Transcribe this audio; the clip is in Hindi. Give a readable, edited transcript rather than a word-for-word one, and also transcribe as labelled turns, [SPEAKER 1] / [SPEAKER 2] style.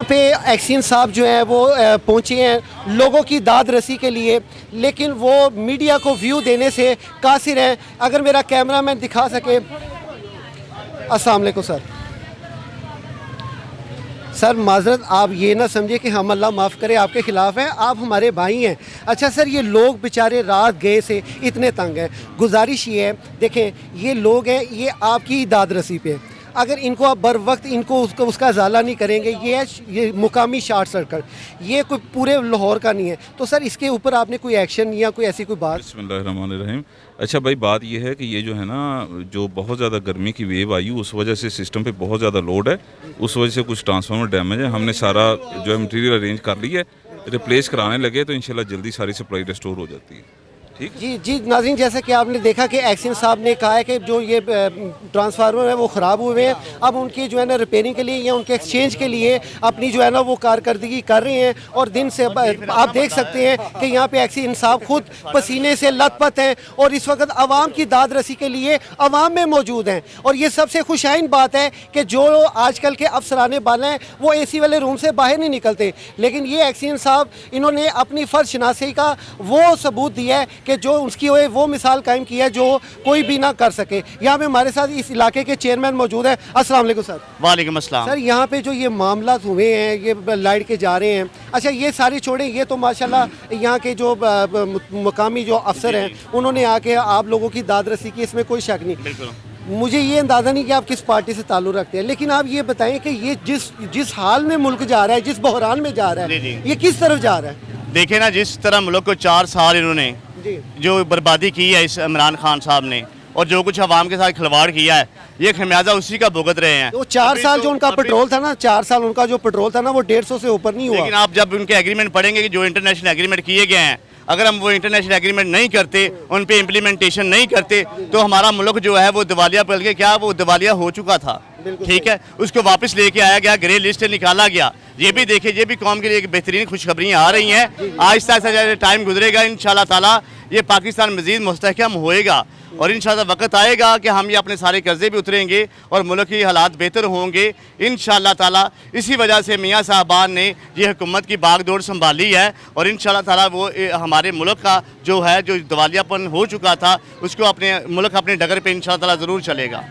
[SPEAKER 1] पे एक्सिन साहब जो है वो पहुँचे हैं लोगों की दाद रसी के लिए, लेकिन वो मीडिया को व्यू देने से कासिर हैं। अगर मेरा कैमरामैन दिखा सके। अस्सलाम वालेकुम सर, माजरत आप ये ना समझे कि हम अल्लाह माफ़ करे आपके ख़िलाफ़ हैं, आप हमारे भाई हैं। अच्छा सर, ये लोग बेचारे रात गए से इतने तंग हैं, गुजारिश ये है, देखें ये लोग हैं, ये आपकी दाद रसी पे, अगर इनको आप बर वक्त इनको उसका ज़ाला नहीं करेंगे, ये मुकामी शार्ट सर्किट, ये कोई पूरे लाहौर का नहीं है। तो सर इसके ऊपर आपने कोई एक्शन या कोई ऐसी कोई बात?
[SPEAKER 2] बिस्मिल्लाहिर्रहमानिर्रहीम। अच्छा भाई, बात ये है कि ये जो है ना, जो बहुत ज़्यादा गर्मी की वेव आई, उस वजह से सिस्टम पे बहुत ज़्यादा लोड है, उस वजह से कुछ ट्रांसफार्मर डैमेज है। हमने सारा जो है मटीरियल अरेंज कर लिया है, रिप्लेस कराने लगे तो इंशाल्लाह जल्दी सारी सप्लाई रिस्टोर हो जाती है। ठीक
[SPEAKER 1] जी जी नाज़रीन, जैसा कि आपने देखा कि एक्सिन साहब ने कहा है कि जो ये ट्रांसफार्मर है वो ख़राब हुए हैं, अब उनकी जो है ना रिपेयरिंग के लिए या उनके एक्सचेंज के लिए अपनी जो है ना वो कारकर्दगी कर रहे हैं। और दिन से आप देख सकते हैं कि यहाँ पे एक्सिन साहब खुद पसीने से लथपथ हैं और इस वक्त आवाम की दाद रसी के लिए आवाम में मौजूद हैं। और ये सबसे खुशाइन बात है कि जो आजकल के अफसराने बाले हैं वो AC वाले रूम से बाहर नहीं निकलते, लेकिन ये एक्सिन साहब इन्होंने अपनी फ़र्ज शनासी का वो सबूत दिया है कि जो उसकी वो मिसाल कायम की है जो कोई भी ना कर सके। यहाँ पे हमारे साथ इस इलाके के चेयरमैन मौजूद हैं। अस्सलाम वालेकुम सर।
[SPEAKER 3] वालेकुम अस्सलाम।
[SPEAKER 1] सर, यहाँ पे जो ये मामला हुए हैं, ये लाइट के जा रहे हैं, अच्छा ये सारी छोड़ें, ये तो माशाल्लाह यहाँ के जो मुकामी जो अफसर हैं उन्होंने आके आप लोगों की दाद रसी की, इसमें कोई शक नहीं।
[SPEAKER 3] बिल्कुल।
[SPEAKER 1] मुझे ये अंदाज़ा नहीं कि आप किस पार्टी से ताल्लुक़ रखते हैं, लेकिन आप ये बताएं कि ये जिस हाल में मुल्क जा रहा है, जिस बहरान में जा रहा है, ये किस तरफ जा रहा है?
[SPEAKER 3] देखे ना, जिस तरह मुल्क को 4 साल इन्होंने जो बर्बादी की है इस इमरान खान साहब ने, और जो कुछ अवाम के साथ खिलवाड़ किया है, ये खमियाजा उसी का भुगत रहे हैं।
[SPEAKER 1] वो 4 साल जो उनका पेट्रोल था ना, 4 साल उनका जो पेट्रोल था ना, वो 150 से ऊपर नहीं हुआ।
[SPEAKER 3] लेकिन आप जब उनके एग्रीमेंट पढ़ेंगे कि जो इंटरनेशनल एग्रीमेंट किए गए हैं, अगर हम वो इंटरनेशनल एग्रीमेंट नहीं करते, उन पे इम्प्लीमेंटेशन नहीं करते, तो हमारा मुल्क जो है वो दिवालिया, बल्कि क्या वो दिवालिया हो चुका था। ठीक है, उसको वापस लेके आया गया, ग्रे लिस्ट से निकाला गया। ये भी देखिए, ये भी कौम के लिए एक बेहतरीन खुशखबरियाँ आ रही हैं। आहिस्ता आहिस्ता टाइम गुजरेगा, इंशाल्लाह ताला ये पाकिस्तान मज़ीद मुस्तहकम होएगा और इंशाल्लाह वक्त आएगा कि हम ये अपने सारे कर्जे भी उतरेंगे और मुल्क की हालात बेहतर होंगे इंशाल्लाह ताला। इसी वजह से मियाँ साहबान ने ये हुकूमत की बागडोर संभाली है और इंशाल्लाह ताला वो हमारे मुल्क का जो है, जो दिवालियापन हो चुका था, उसको अपने मुल्क अपने डगर पे इंशाल्लाह ताला ज़रूर चलेगा।